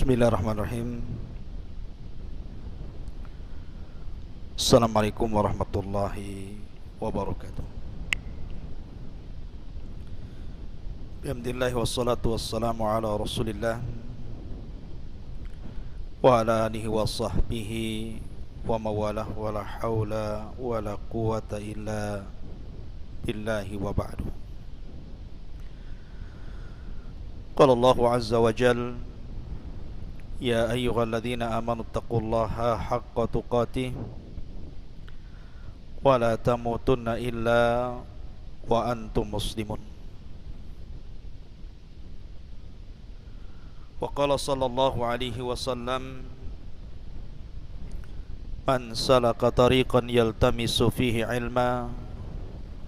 Bismillahirrahmanirrahim. Assalamualaikum warahmatullahi wabarakatuh. Alhamdulillah wassalatu wassalamu ala Rasulillah wa ala alihi wa sahbihi wa mawalah wa la hawla wa la quwata illa billahi wa ba'du. Qala Allahu azza wa jalla: Ya ayyuhalladzina amanu taqullaha haqqa tuqatih wa la tamutunna illa wa antum muslimun. Wa qala sallallahu alaihi wasallam: Man salaka tariqan yaltamisu fihi ilma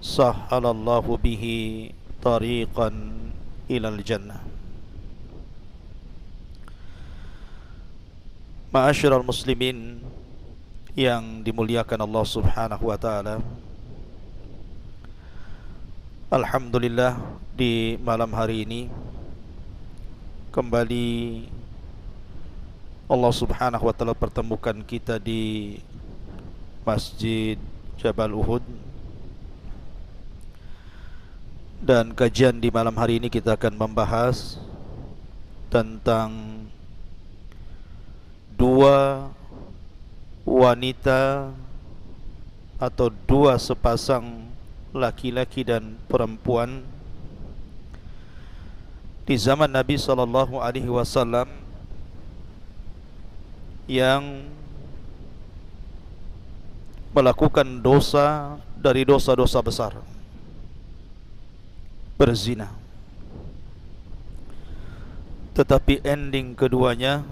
sahhalallahu bihi tariqan ilal jannah. Ma'asyiral muslimin yang dimuliakan Allah Subhanahu wa taala. Alhamdulillah, di malam hari ini kembali Allah Subhanahu wa taala pertemukan kita di Masjid Jabal Uhud. Dan kajian di malam hari ini kita akan membahas tentang dua wanita atau dua sepasang laki-laki dan perempuan di zaman Nabi sallallahu alaihi wasallam yang melakukan dosa dari dosa-dosa besar, berzina. Tetapi ending keduanya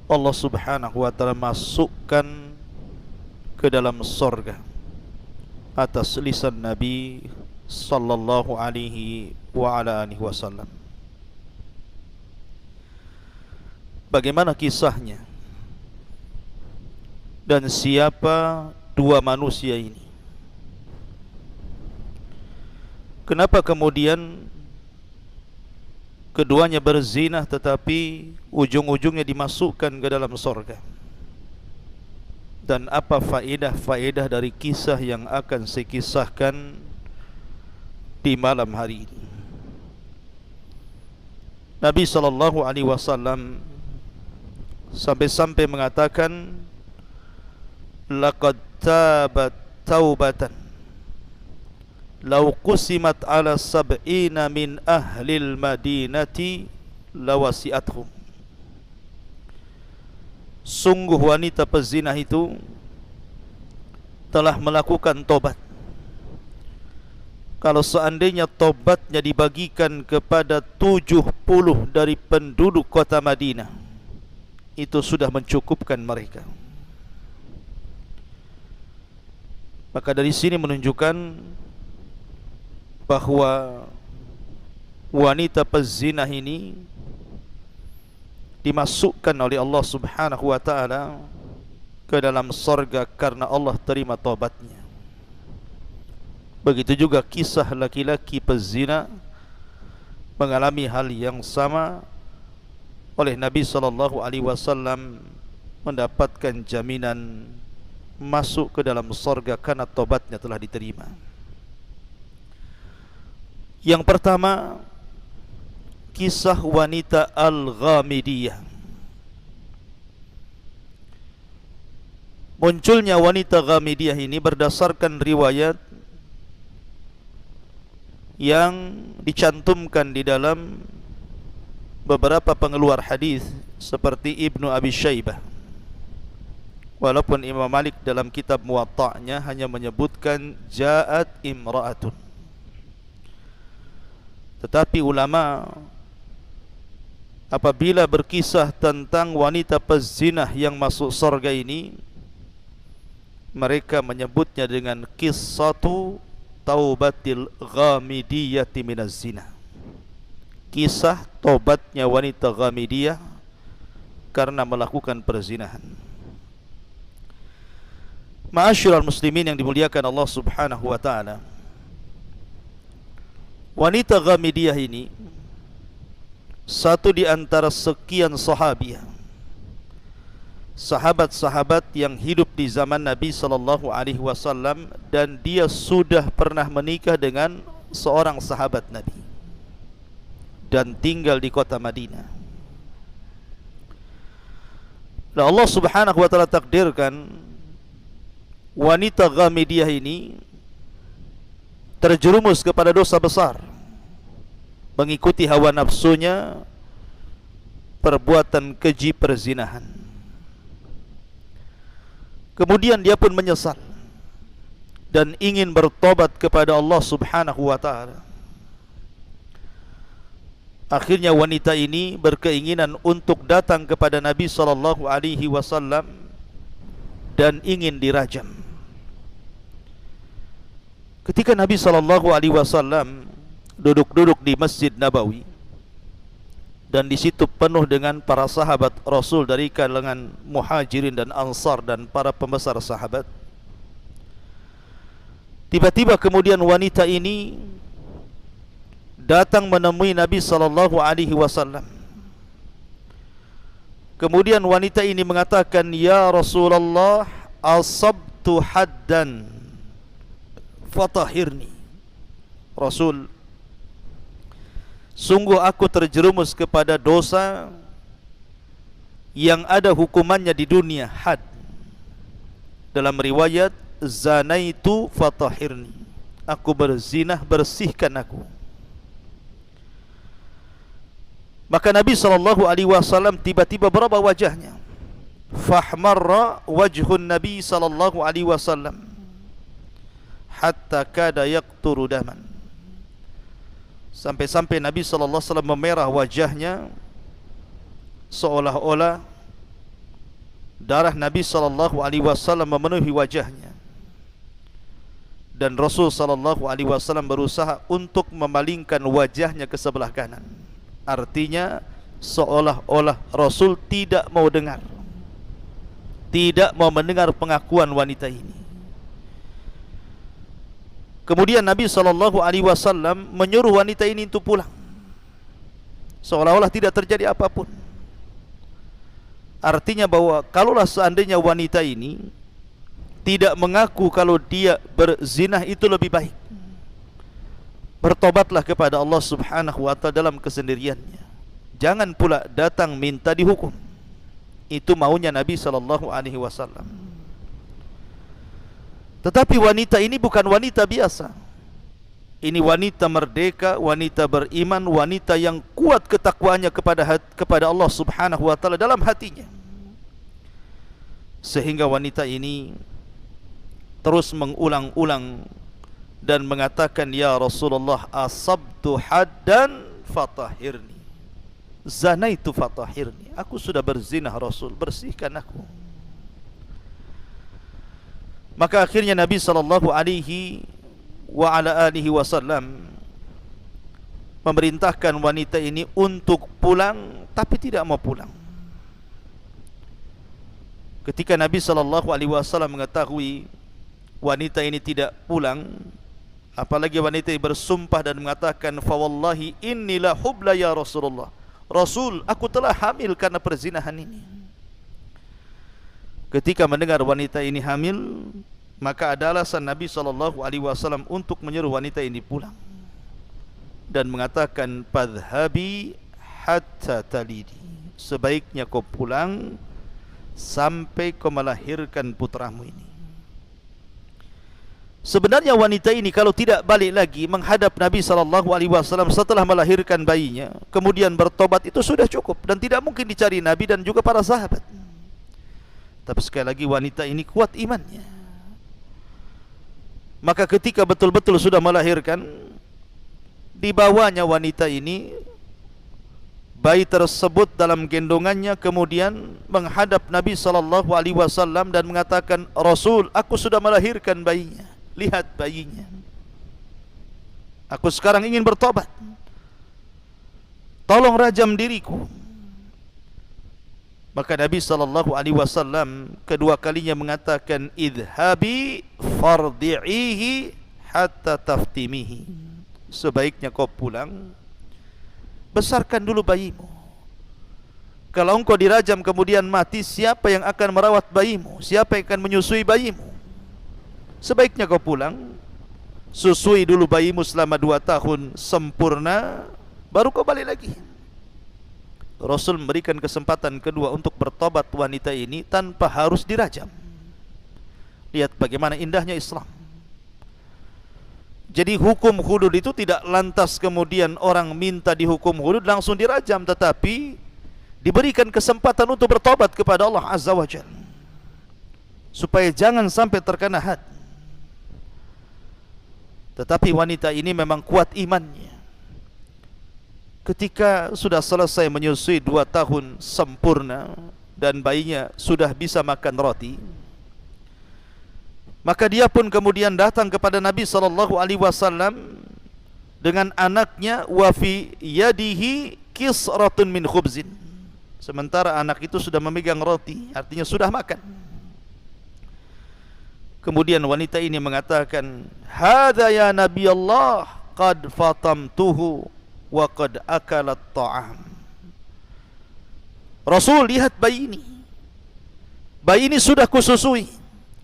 Allah Subhanahu wa taala masukkan ke dalam surga atas lisan Nabi sallallahu alaihi wa ala alihi wasallam. Bagaimana kisahnya? Dan siapa dua manusia ini? Kenapa kemudian keduanya berzina tetapi ujung-ujungnya dimasukkan ke dalam surga? Dan apa faedah-faedah dari kisah yang akan saya kisahkan di malam hari ini? Nabi SAW sampai-sampai mengatakan, Laqad tabat taubatan Lau qusimat ala sab'ina min ahlil madinati lawasi'athum. Sungguh wanita pezina itu telah melakukan tobat. Kalau seandainya tobatnya dibagikan kepada 70 dari penduduk kota Madinah, itu sudah mencukupkan mereka. Maka dari sini menunjukkan bahwa wanita pezina ini dimasukkan oleh Allah Subhanahu wa taala ke dalam surga karena Allah terima taubatnya. Begitu juga kisah laki-laki pezina mengalami hal yang sama, oleh Nabi sallallahu alaihi wasallam mendapatkan jaminan masuk ke dalam surga karena taubatnya telah diterima. Yang pertama, kisah wanita Al-Ghamidiyah. Munculnya wanita Ghamidiyah ini berdasarkan riwayat yang dicantumkan di dalam beberapa pengeluar hadis seperti Ibnu Abi Syaibah. Walaupun Imam Malik dalam kitab Muwatta'nya hanya menyebutkan ja'at imra'atun, tetapi ulama apabila berkisah tentang wanita pezina yang masuk surga ini, mereka menyebutnya dengan qissatu taubatil ghamidiyati minaz zina. Kisah tobatnya wanita Ghamidiyah karena melakukan perzinahan. Ma'asyiral muslimin yang dimuliakan Allah Subhanahu wa taala, wanita Ghamidiyah ini satu di antara sekian sahabat-sahabat yang hidup di zaman Nabi sallallahu alaihi wasallam, dan dia sudah pernah menikah dengan seorang sahabat Nabi dan tinggal di kota Madinah. Dan Allah Subhanahu wa taala takdirkan wanita Ghamidiyah ini terjerumus kepada dosa besar, mengikuti hawa nafsunya, perbuatan keji perzinahan. Kemudian dia pun menyesal dan ingin bertobat kepada Allah Subhanahu wa taala. Akhirnya wanita ini berkeinginan untuk datang kepada Nabi sallallahu alaihi wasallam dan ingin dirajam. Ketika Nabi sallallahu alaihi wasallam duduk-duduk di Masjid Nabawi, dan di situ penuh dengan para sahabat Rasul dari kalangan Muhajirin dan Ansar dan para pembesar sahabat, tiba-tiba kemudian wanita ini datang menemui Nabi sallallahu alaihi wasallam. Kemudian wanita ini mengatakan, "Ya Rasulullah, asabtu haddan fatahirni." Rasul, sungguh aku terjerumus kepada dosa yang ada hukumannya di dunia, had. Dalam riwayat, zanaitu fatahirni, aku berzinah, bersihkan aku. Maka Nabi SAW tiba-tiba berubah wajahnya. Fahmarra wajhun Nabi SAW hatta kada yaqturu daman. Sampai-sampai Nabi SAW memerah wajahnya, seolah-olah darah Nabi SAW memenuhi wajahnya. Dan Rasul SAW berusaha untuk memalingkan wajahnya ke sebelah kanan. Artinya seolah-olah Rasul tidak mau dengar, tidak mau mendengar pengakuan wanita ini. Kemudian Nabi SAW menyuruh wanita ini untuk pulang, seolah-olah tidak terjadi apapun. Artinya bahwa kalaulah seandainya wanita ini tidak mengaku kalau dia berzinah, itu lebih baik. Bertobatlah kepada Allah Subhanahu wa ta'ala dalam kesendiriannya. Jangan pula datang minta dihukum. Itu maunya Nabi SAW. Tetapi wanita ini bukan wanita biasa. Ini wanita merdeka, wanita beriman, wanita yang kuat ketakwaannya kepada Allah Subhanahu wa ta'ala dalam hatinya. Sehingga wanita ini terus mengulang-ulang dan mengatakan, "Ya Rasulullah, asabtu haddan fatahirni, zanaitu fatahirni." Aku sudah berzinah Rasul, bersihkan aku. Maka akhirnya Nabi SAW memerintahkan wanita ini untuk pulang, tapi tidak mau pulang. Ketika Nabi SAW mengetahui wanita ini tidak pulang, apalagi wanita ini bersumpah dan mengatakan, "Fa wallahi inni la hubla ya Rasulullah." Rasul, aku telah hamil karena perzinahan ini. Ketika mendengar wanita ini hamil, maka ada alasan Nabi SAW untuk menyuruh wanita ini pulang dan mengatakan, "Fadhhabi hatta talidi." Sebaiknya kau pulang sampai kau melahirkan putramu ini. Sebenarnya wanita ini kalau tidak balik lagi menghadap Nabi SAW setelah melahirkan bayinya, kemudian bertobat, itu sudah cukup dan tidak mungkin dicari Nabi dan juga para sahabat. Tapi sekali lagi wanita ini kuat imannya. Maka ketika betul-betul sudah melahirkan, dibawanya wanita ini bayi tersebut dalam gendongannya, kemudian menghadap Nabi SAW dan mengatakan, "Rasul, aku sudah melahirkan bayinya. Lihat bayinya. Aku sekarang ingin bertobat. Tolong rajam diriku." Maka Nabi SAW kedua kalinya mengatakan, "Idhabi fardi'ihi hatta taftimihi." Sebaiknya kau pulang besarkan dulu bayimu. Kalau engkau dirajam kemudian mati, siapa yang akan merawat bayimu? Siapa yang akan menyusui bayimu? Sebaiknya kau pulang, susui dulu bayimu selama 2 tahun sempurna, baru kau balik lagi. Rasul memberikan kesempatan kedua untuk bertobat wanita ini tanpa harus dirajam. Lihat bagaimana indahnya Islam. Jadi hukum hudud itu tidak lantas kemudian orang minta dihukum hudud langsung dirajam, tetapi diberikan kesempatan untuk bertobat kepada Allah Azza wa Jalla, supaya jangan sampai terkena had. Tetapi wanita ini memang kuat imannya. Ketika sudah selesai menyusui 2 tahun sempurna dan bayinya sudah bisa makan roti, maka dia pun kemudian datang kepada Nabi SAW dengan anaknya, wa fi yadihi kisratun min khubzin. Sementara anak itu sudah memegang roti, artinya sudah makan. Kemudian wanita ini mengatakan, "Hadza ya Nabi Allah, qad fatamtuhu wa qad akalat ta'am." Rasul, lihat bayi ini. Bayi ini sudah kususui,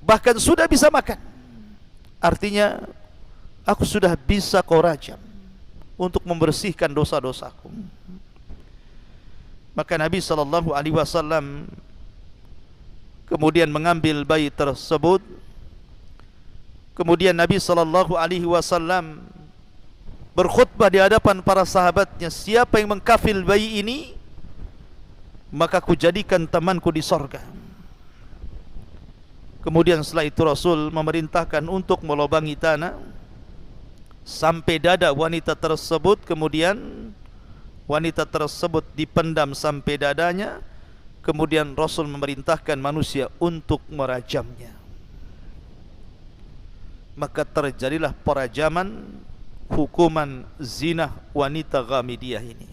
bahkan sudah bisa makan. Artinya aku sudah bisa kau rajam untuk membersihkan dosa-dosaku. Maka Nabi SAW kemudian mengambil bayi tersebut. Kemudian Nabi SAW berkhutbah di hadapan para sahabatnya, siapa yang mengkafil bayi ini, maka ku jadikan temanku di sorga. Kemudian setelah itu Rasul memerintahkan untuk melobangi tanah sampai dada wanita tersebut. Kemudian wanita tersebut dipendam sampai dadanya. Kemudian Rasul memerintahkan manusia untuk merajamnya. Maka terjadilah perajaman, hukuman zina wanita Ghamidiyah ini.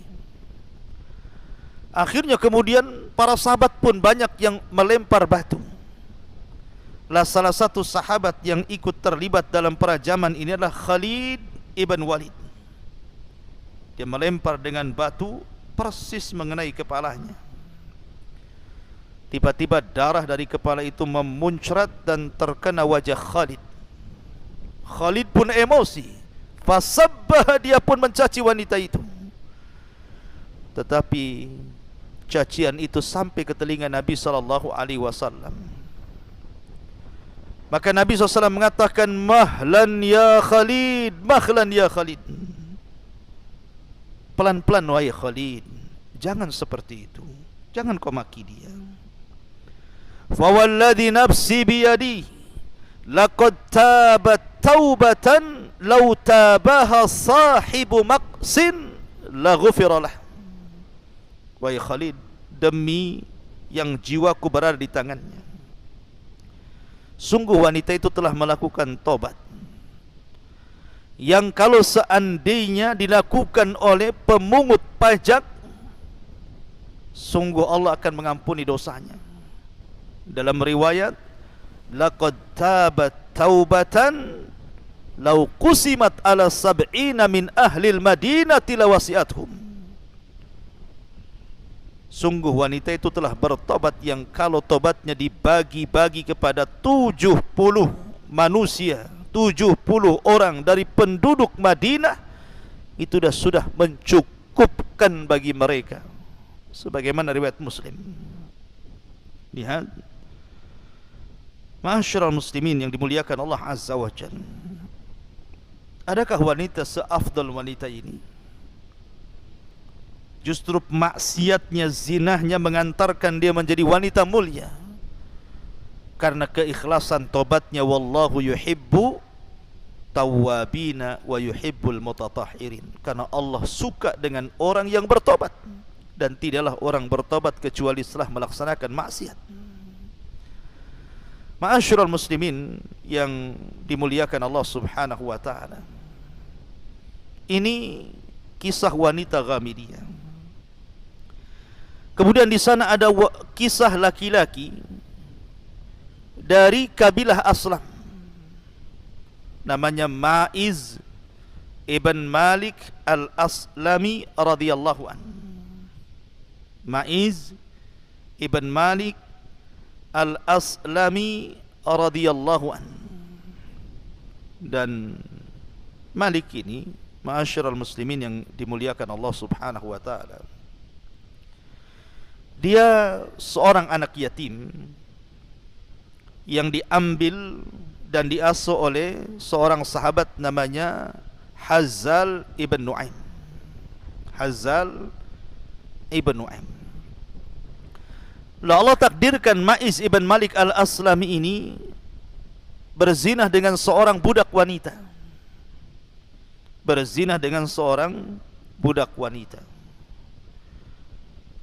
Akhirnya kemudian para sahabat pun banyak yang melempar batu. Salah satu sahabat yang ikut terlibat dalam perajaman ini adalah Khalid ibn Walid. Dia melempar dengan batu persis mengenai kepalanya. Tiba-tiba darah dari kepala itu memuncrat dan terkena wajah Khalid. Khalid pun emosi, fasabbah, dia pun mencaci wanita itu. Tetapi cacian itu sampai ke telinga Nabi SAW. Maka Nabi SAW mengatakan, "Mahlan ya Khalid, mahlan ya Khalid." Pelan-pelan wahai Khalid, jangan seperti itu, jangan kau maki dia. "Fa walladhi nafsi biyadi, laqad tabat taubatan law tabaha sahibu maqsin la ghufira lah." Wahai Khalid, demi yang jiwaku berada di tangannya, sungguh wanita itu telah melakukan tobat yang kalau seandainya dilakukan oleh pemungut pajak, sungguh Allah akan mengampuni dosanya. Dalam riwayat, laqad tabat taubatan law qusimat ala sab'ina min ahlil madinati lawasi'athum. Sungguh wanita itu telah bertobat yang kalau tobatnya dibagi-bagi kepada 70 manusia, 70 orang dari penduduk Madinah, itu sudah mencukupkan bagi mereka. Sebagaimana riwayat Muslim. Lihat, ma'asyiral muslimin yang dimuliakan Allah Azza wa Jalla, adakah wanita seafdal wanita ini? Justru maksiatnya, zinahnya mengantarkan dia menjadi wanita mulia karena keikhlasan tobatnya. Wallahu yuhibbu tawwabina wa yuhibbul mutatahhirin. Karena Allah suka dengan orang yang bertobat, dan tidaklah orang bertobat kecuali setelah melaksanakan maksiat. Ma'asyiral muslimin yang dimuliakan Allah Subhanahu wa taala, ini kisah wanita Ghamidiyah. Kemudian di sana ada kisah laki-laki dari kabilah Aslam, namanya Ma'iz ibn Malik al-Aslami radhiyallahu an. Ma'iz ibn Malik al-Aslami radhiyallahu an. Dan Malik ini, ma'asyiral muslimin yang dimuliakan Allah Subhanahu wa taala, dia seorang anak yatim yang diambil dan diasuh oleh seorang sahabat namanya Hazzal ibn Nu'aim. Hazzal ibn Nu'aim. Lalu Allah takdirkan Ma'iz ibn Malik al-Aslami ini berzinah dengan seorang budak wanita. Berzinah dengan seorang budak wanita.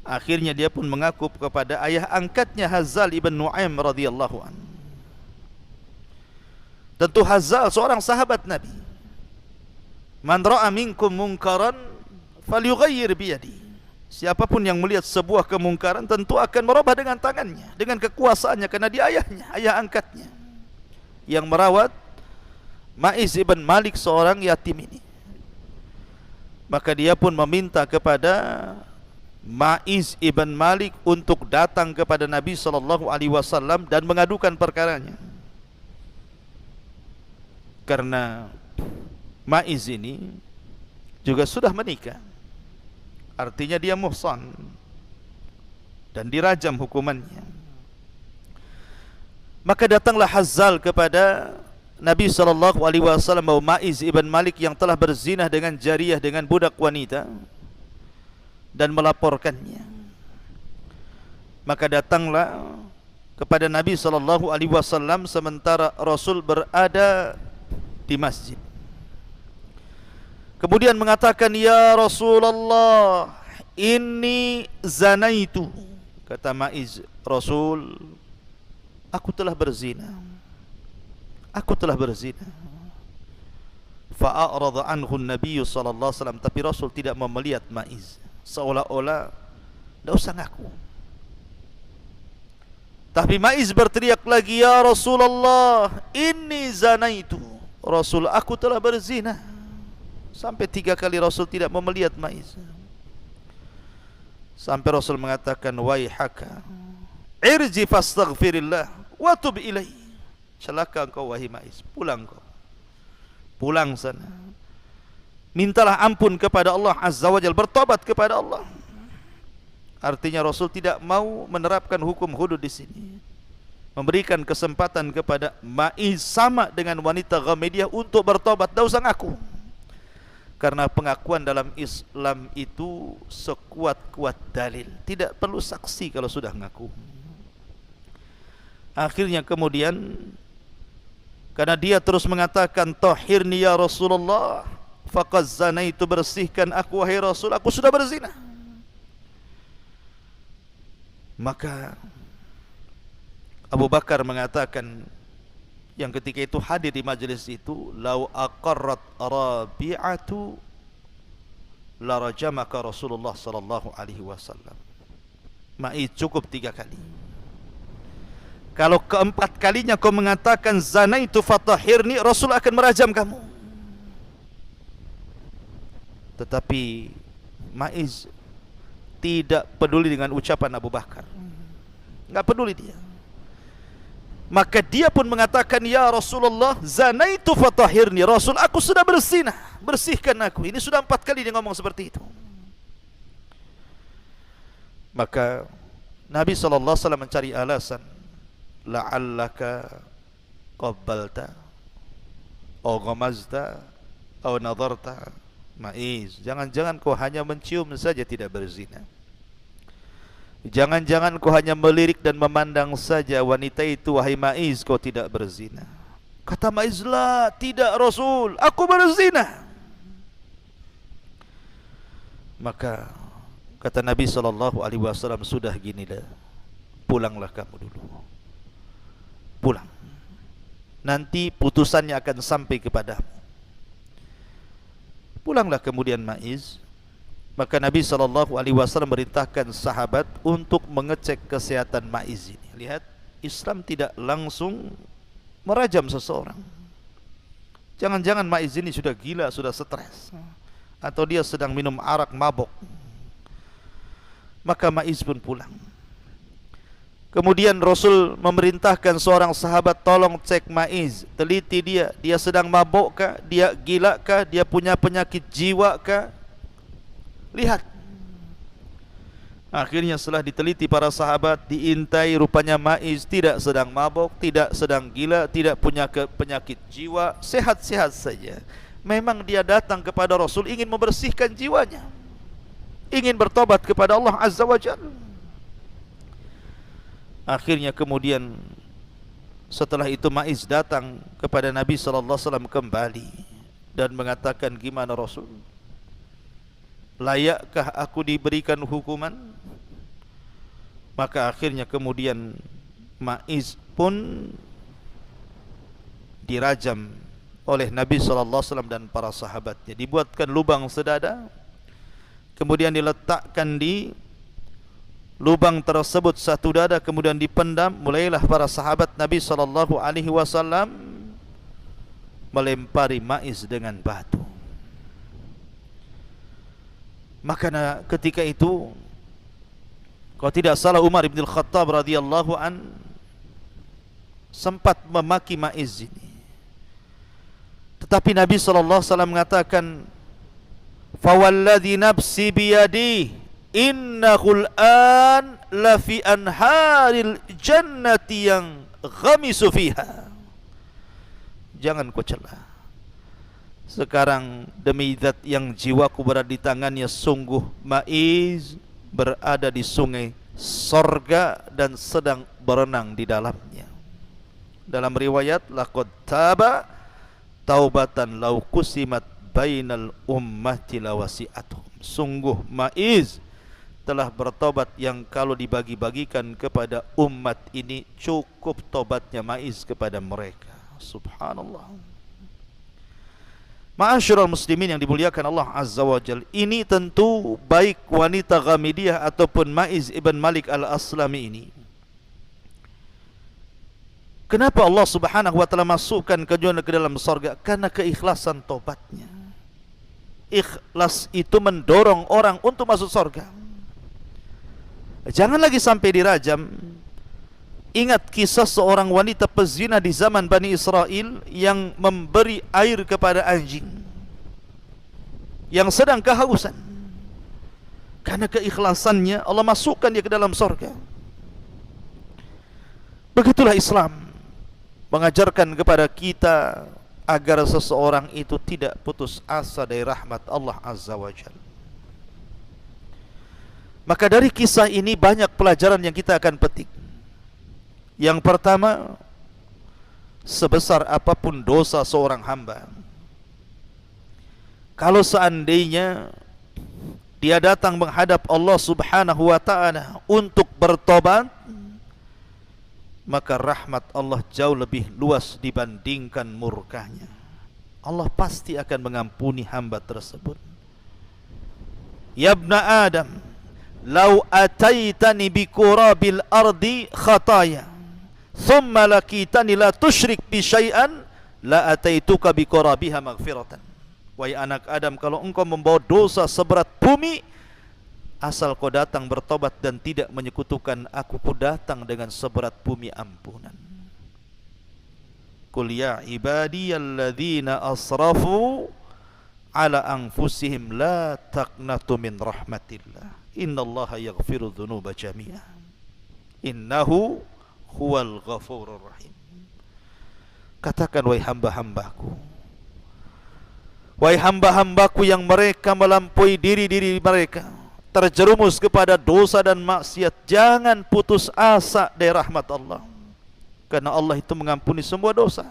Akhirnya dia pun mengaku kepada ayah angkatnya Hazzal ibn Nu'aim radhiyallahu anhu. Tentu Hazzal seorang sahabat Nabi. Man ra'a minkum munkaran falyughayyir biyadi. Siapapun yang melihat sebuah kemungkaran tentu akan merubah dengan tangannya, dengan kekuasaannya, karena dia ayahnya, ayah angkatnya yang merawat Ma'iz ibn Malik seorang yatim ini. Maka dia pun meminta kepada Ma'iz ibn Malik untuk datang kepada Nabi SAW dan mengadukan perkaranya. Karena Ma'iz ini juga sudah menikah, artinya dia muhsan dan dirajam hukumannya. Maka datanglah Hazzal kepada Nabi SAW bahwa Ma'iz ibn Malik yang telah berzinah dengan jariyah, dengan budak wanita, dan melaporkannya. Maka datanglah kepada Nabi SAW sementara Rasul berada di masjid. Kemudian mengatakan, ya Rasulullah, inni zanaitu. Kata Ma'iz, Rasul, aku telah berzina. Aku telah berzina. Fa'arada anhu Nabi SAW. Tapi Rasul tidak mau melihat Ma'iz, seolah-olah tidak usah ngaku. Tapi Ma'iz berteriak lagi, ya Rasulullah, inni zanaitu. Rasul, aku telah berzina. Sampai 3 kali Rasul tidak mau melihat Ma'iz. Sampai Rasul mengatakan, waihaka, irji fastaghfirillah wa tub ilaihi. Celaka engkau wahai Ma'iz, pulang kau, pulang sana, mintalah ampun kepada Allah Azza wa Jalla, bertobat kepada Allah. Artinya Rasul tidak mau menerapkan hukum hudud di sini, memberikan kesempatan kepada Ma'iz sama dengan wanita Ghamidiyah untuk bertobat, tidak usah ngaku. Karena pengakuan dalam Islam itu sekuat-kuat dalil, tidak perlu saksi kalau sudah ngaku. Akhirnya kemudian, karena dia terus mengatakan, tahhirni ya Rasulullah, faqad zanaitu, bersihkan aku wahai Rasul, aku sudah berzina. Maka Abu Bakar mengatakan, yang ketika itu hadir di majelis itu, lau aqarrat Rabi'atu la rajamaka Rasulullah sallallahu alaihi wasallam. Ma'iz, cukup 3 kali. Kalau keempat kalinya kau mengatakan zanaitu fatahhirni, Rasul akan merajam kamu. Tetapi Ma'iz tidak peduli dengan ucapan Abu Bakar, enggak peduli dia. Maka dia pun mengatakan, ya Rasulullah, zanaitu fatahhirni. Rasul, aku sudah berzinah, bersihkan aku. Ini sudah 4 kali dia ngomong seperti itu. Maka Nabi SAW mencari alasan, la'allaka qabbalta aw ghamazta aw nadarta. Ma'iz, jangan-jangan kau hanya mencium saja, tidak berzina. Jangan-jangan kau hanya melirik dan memandang saja wanita itu, wahai Ma'iz, kau tidak berzina. Kata Ma'iz, la, tidak Rasul, aku berzina. Maka kata Nabi SAW, sudah ginilah, pulanglah kamu dulu, pulang, nanti putusannya akan sampai kepadamu. Pulanglah kemudian Ma'iz. Maka Nabi SAW merintahkan sahabat untuk mengecek kesehatan Ma'iz ini. Lihat, Islam tidak langsung merajam seseorang, Jangan-jangan Maiz ini sudah gila, sudah stres, atau dia sedang minum arak mabok. Maka Maiz pun pulang. Kemudian Rasul memerintahkan seorang sahabat, tolong cek Maiz, teliti dia sedang mabok kah, dia gila kah, dia punya penyakit jiwa kah, lihat. Akhirnya setelah diteliti para sahabat, diintai, rupanya Maiz tidak sedang mabok, tidak sedang gila, tidak punya penyakit jiwa, sehat-sehat saja. Memang dia datang kepada Rasul ingin membersihkan jiwanya, ingin bertobat kepada Allah Azza wa Jalla. Akhirnya kemudian setelah itu Maiz datang kepada Nabi SAW kembali dan mengatakan, gimana Rasul? Layakkah aku diberikan hukuman? Maka akhirnya kemudian Maiz pun dirajam oleh Nabi SAW dan para sahabatnya. Dibuatkan lubang sedada, kemudian diletakkan di lubang tersebut satu dada, kemudian dipendam. Mulailah para sahabat Nabi SAW melempari Maiz dengan batu. Maka ketika itu, kalau tidak salah, Umar bin Khattab radhiyallahu an sempat memaki Maiz ini. Tetapi Nabi SAW mengatakan, "Fawalladhi nafsi biyadi, innahul an lafi anharil jannati yang ghamisu fiha." Jangan kau celah. Sekarang demi zat yang jiwaku berada di tangannya, sungguh Maiz berada di sungai sorga dan sedang berenang di dalamnya. Dalam riwayat, laqad taba taubatan law kusimat bainal ummati lawasi'atuhum. Sungguh Maiz telah bertobat yang kalau dibagi-bagikan kepada umat ini cukup tobatnya Maiz kepada mereka. Subhanallah. Ma'asyiral muslimin yang dimuliakan Allah Azza wa Jalla, ini tentu baik wanita Ghamidiyah ataupun Maiz ibn Malik al-Aslami ini. Kenapa Allah Subhanahu wa taala masukkan keduanya ke dalam surga? Karena keikhlasan tobatnya. Ikhlas itu mendorong orang untuk masuk surga. Jangan lagi sampai dirajam. Ingat kisah seorang wanita pezina di zaman Bani Israel yang memberi air kepada anjing yang sedang kehausan. Karena keikhlasannya Allah masukkan dia ke dalam surga. Begitulah Islam mengajarkan kepada kita agar seseorang itu tidak putus asa dari rahmat Allah Azza wa Jalla. Maka dari kisah ini banyak pelajaran yang kita akan petik. Yang pertama, sebesar apapun dosa seorang hamba, kalau seandainya dia datang menghadap Allah Subhanahu wa taala untuk bertobat, maka rahmat Allah jauh lebih luas dibandingkan murkanya. Allah pasti akan mengampuni hamba tersebut. Ya ibna Adam, lau ataitani bi qurabil ardi khataya thumma lakitani la tusyrik bi syai'an la ataituka bi qurabiha maghfiratan. Wahai anak Adam, kalau engkau membawa dosa seberat bumi, asal kau datang bertobat dan tidak menyekutukan aku, ku datang dengan seberat bumi ampunan. Qul ya ibadiyalladzina asrafu ala anfusihim la taqnatu min rahmatillah innallaha yaghfiru dzunuba jami'a innahu huwal ghafurur rahim. Katakan, wahai hamba-hambaku, wahai hamba-hambaku yang mereka melampaui diri-diri mereka, terjerumus kepada dosa dan maksiat, jangan putus asa dari rahmat Allah. Karena Allah itu mengampuni semua dosa.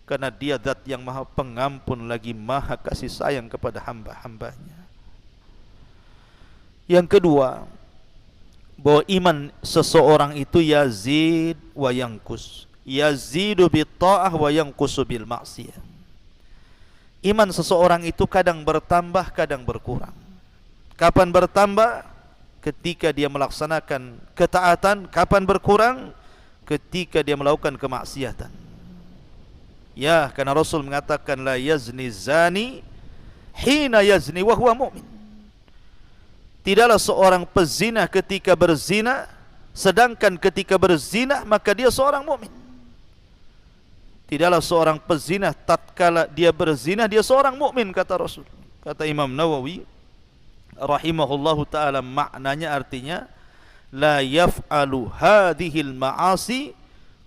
Karena dia zat yang maha pengampun lagi maha kasih sayang kepada hamba-hambanya. Yang kedua, bahwa iman seseorang itu yazid wa yanqus. Yazidu bit ta'ah wa yanqusu bil maksiyah. Iman seseorang itu kadang bertambah, kadang berkurang. Kapan bertambah? Ketika dia melaksanakan ketaatan. Kapan berkurang? Ketika dia melakukan kemaksiatan. Ya, karena Rasul mengatakan la yazni zani hina yazni wa huwa mu'min. Tidaklah seorang pezina ketika berzina, sedangkan ketika berzina maka dia seorang mukmin. Tidaklah seorang pezina tatkala dia berzina dia seorang mukmin, kata Rasul. Kata Imam Nawawi rahimahullahu taala, maknanya artinya la yaf'alu hadhil ma'asi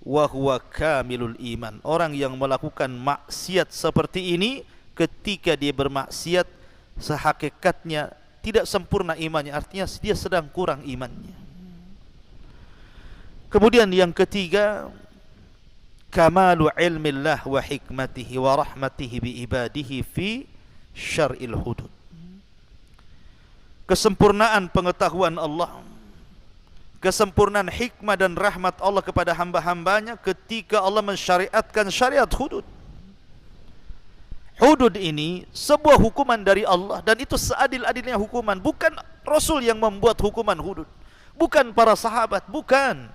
wa huwa kamilul iman. Orang yang melakukan maksiat seperti ini ketika dia bermaksiat sehakikatnya tidak sempurna imannya, artinya dia sedang kurang imannya. Kemudian yang ketiga, kamalu ilmillah wa hikmatihi wa rahmatihi bi ibadihi fi syar'il hudud. Kesempurnaan pengetahuan Allah, kesempurnaan hikmah dan rahmat Allah kepada hamba-hambanya ketika Allah mensyariatkan syariat hudud. Hudud ini sebuah hukuman dari Allah, dan itu seadil-adilnya hukuman. Bukan Rasul yang membuat hukuman hudud, bukan para sahabat, bukan.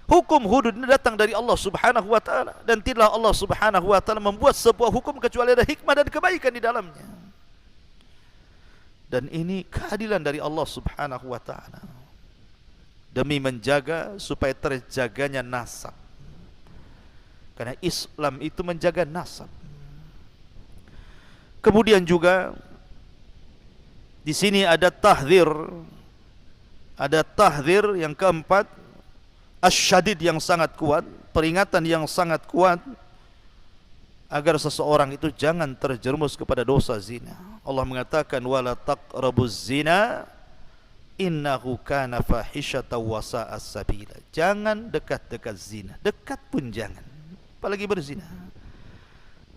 Hukum hudud ini datang dari Allah subhanahu wa ta'ala, dan tidaklah Allah subhanahu wa ta'ala membuat sebuah hukum kecuali ada hikmah dan kebaikan di dalamnya. Dan ini keadilan dari Allah subhanahu wa ta'ala demi menjaga supaya terjaganya nasab, karena Islam itu menjaga nasab. Kemudian juga di sini ada tahdzir, yang keempat, asyadid, yang sangat kuat, peringatan yang sangat kuat agar seseorang itu jangan terjerumus kepada dosa zina. Allah mengatakan wala taqrabuz zina innahu kana fahisyatan wa sa'a sabila. Jangan dekat-dekat zina, dekat pun jangan, apalagi berzina,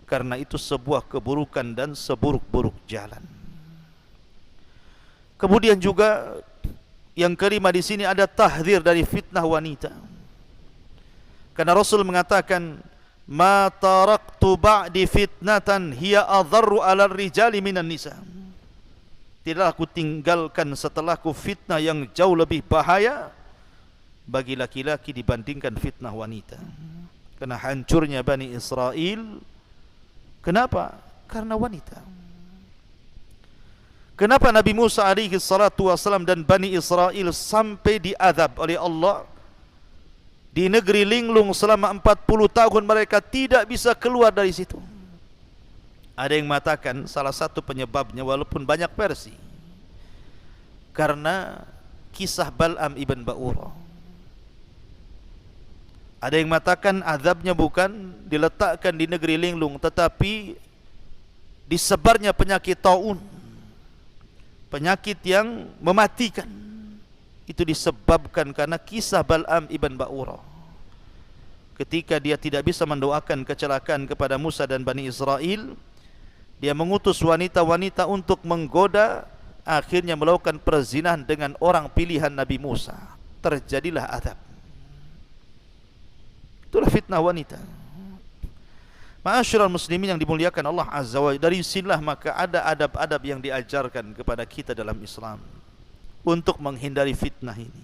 karena itu sebuah keburukan dan seburuk-buruk jalan. Kemudian juga yang kelima di sini ada tahdzir dari fitnah wanita. Karena Rasul mengatakan, "Ma taraktu ba'di fitnatan hiya adharru 'alal rijali minan nisa." Tidaklah aku tinggalkan setelahku fitnah yang jauh lebih bahaya bagi laki-laki dibandingkan fitnah wanita. Karena hancurnya Bani Israel, kenapa? Karena wanita. Kenapa Nabi Musa alaihi salatu wasalam dan Bani Israel sampai diazab oleh Allah di negeri linglung selama 40 tahun, mereka tidak bisa keluar dari situ? Ada yang mengatakan salah satu penyebabnya, walaupun banyak versi, karena kisah Bal'am ibn Ba'urah. Ada yang mengatakan azabnya bukan diletakkan di negeri linglung, tetapi disebarnya penyakit taun, penyakit yang mematikan. Itu disebabkan karena kisah Bal'am ibn Ba'urah. Ketika dia tidak bisa mendoakan kecelakaan kepada Musa dan Bani Israel, dia mengutus wanita-wanita untuk menggoda, akhirnya melakukan perzinahan dengan orang pilihan Nabi Musa. Terjadilah azab. Itulah fitnah wanita. Ma'asyiral muslimin yang dimuliakan Allah Azza wa Jalla, dari sinilah maka ada adab-adab yang diajarkan kepada kita dalam Islam untuk menghindari fitnah ini,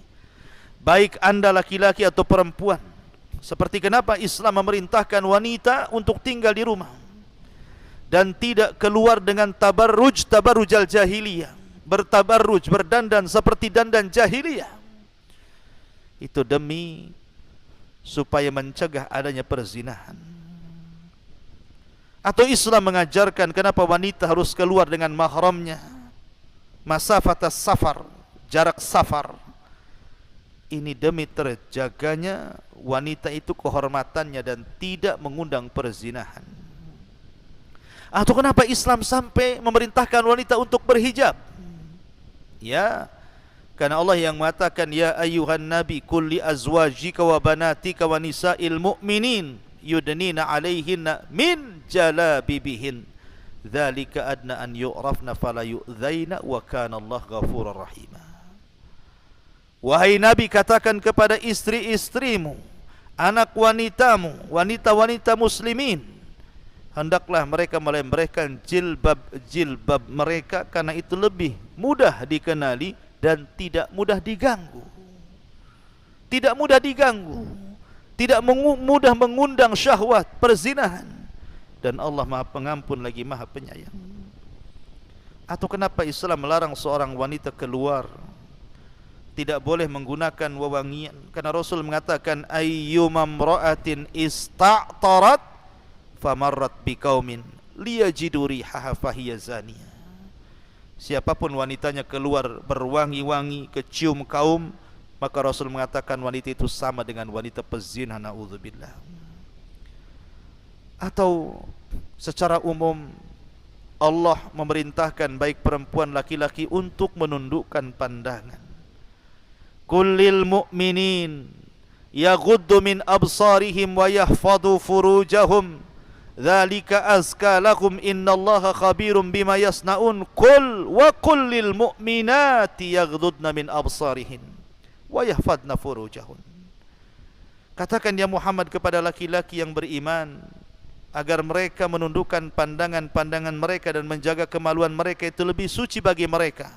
baik anda laki-laki atau perempuan. Seperti kenapa Islam memerintahkan wanita untuk tinggal di rumah dan tidak keluar dengan tabarrujal jahiliyah, bertabarruj, berdandan seperti dandan jahiliyah. Itu demi supaya mencegah adanya perzinahan. Atau Islam mengajarkan kenapa wanita harus keluar dengan mahramnya, masafatas safar, jarak safar. Ini demi terjaganya wanita itu kehormatannya dan tidak mengundang perzinahan. Atau kenapa Islam sampai memerintahkan wanita untuk berhijab? Ya, karena Allah yang mengatakan, ya ayyuhan nabi qul li azwajika wa banatika wa nisa'il mu'minin yudnina 'alaihinna min jalabibihin dzalika adna an yu'rafna fala yu'dzaina wa kana Allah ghafurur rahim. Wahai Nabi, katakan kepada istri-istrimu, anak wanitamu, wanita-wanita muslimin, hendaklah mereka melemparkan jilbab mereka, karena itu lebih mudah dikenali dan tidak mudah diganggu. Tidak mudah diganggu, tidak mudah mengundang syahwat perzinahan. dan Allah Maha Pengampun lagi Maha Penyayang. Atau kenapa Islam melarang seorang wanita keluar, tidak boleh menggunakan wewangian? Karena Rasul mengatakan, ayyumam ra'atin ista'tarat famarrat biqaumin liyajidu rihaha fahiya zaniyah. Siapapun wanitanya keluar berwangi-wangi, kecium kaum, maka Rasul mengatakan wanita itu sama dengan wanita pezina, naudzubillah. Atau secara umum Allah memerintahkan baik perempuan laki-laki untuk menundukkan pandangan. Kullil mu'minin yaghuddu min absarihim wa yahfadhu furujahum dzalika azka lahum innallaha khabirum bima yasnaun. Qul wa kullil mu'minati yaghdudna min absarihin wa yahfadna furujahun. Katakan ya Muhammad kepada laki-laki yang beriman agar mereka menundukkan pandangan-pandangan mereka dan menjaga kemaluan mereka, itu lebih suci bagi mereka.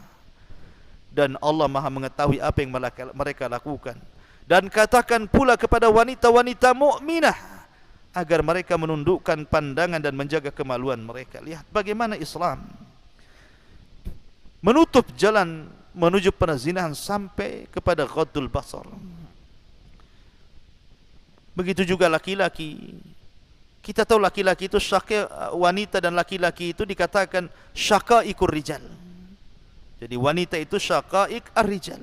Dan Allah Maha mengetahui apa yang mereka lakukan. Dan katakan pula kepada wanita-wanita mukminah agar mereka menundukkan pandangan dan menjaga kemaluan mereka. Lihat bagaimana Islam menutup jalan menuju perzinahan sampai kepada ghaddul basar. Begitu juga laki-laki. Kita tahu laki-laki itu wanita dan laki-laki itu dikatakan syaqaiqur rijal. Jadi wanita itu syaqaiq ar-rijal.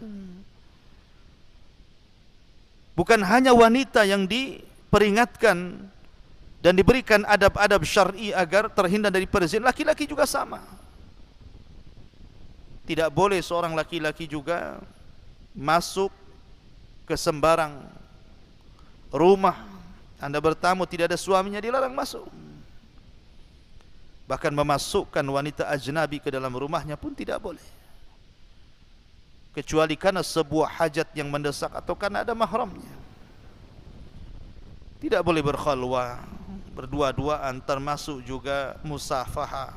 Bukan hanya wanita yang diperingatkan dan diberikan adab-adab syar'i agar terhindar dari perzinahan, laki-laki juga sama. Tidak boleh seorang laki-laki juga masuk ke sembarang rumah. Anda bertamu tidak ada suaminya, dilarang masuk. Bahkan memasukkan wanita ajnabi ke dalam rumahnya pun tidak boleh, kecuali karena sebuah hajat yang mendesak atau karena ada mahramnya. Tidak boleh berkhalwah, berdua-duaan, termasuk juga musafaha,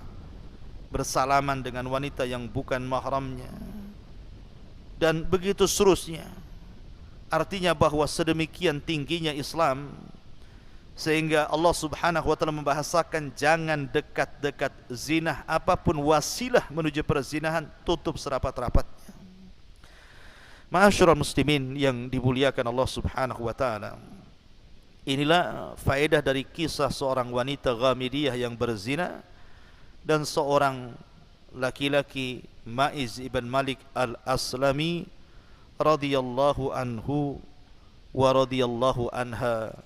bersalaman dengan wanita yang bukan mahramnya, dan begitu seterusnya. Artinya bahwa sedemikian tingginya Islam sehingga Allah Subhanahu wa taala membahasakan jangan dekat-dekat zina, apapun wasilah menuju perzinahan tutup serapat-rapatnya. Ma'asyiral muslimin yang dimuliakan Allah Subhanahu wa taala, inilah faedah dari kisah seorang wanita Ghamidiyah yang berzina dan seorang laki-laki Ma'iz ibn Malik al-Aslami radhiyallahu anhu wa radhiyallahu anha.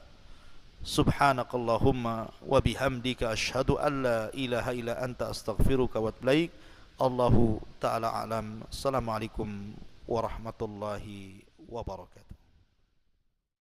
Subhanakallahumma wa bihamdika asyhadu an la ilaha illa anta astaghfiruka wa atubu ilaik. Allahu ta'ala alam. Assalamualaikum warahmatullahi wabarakatuh.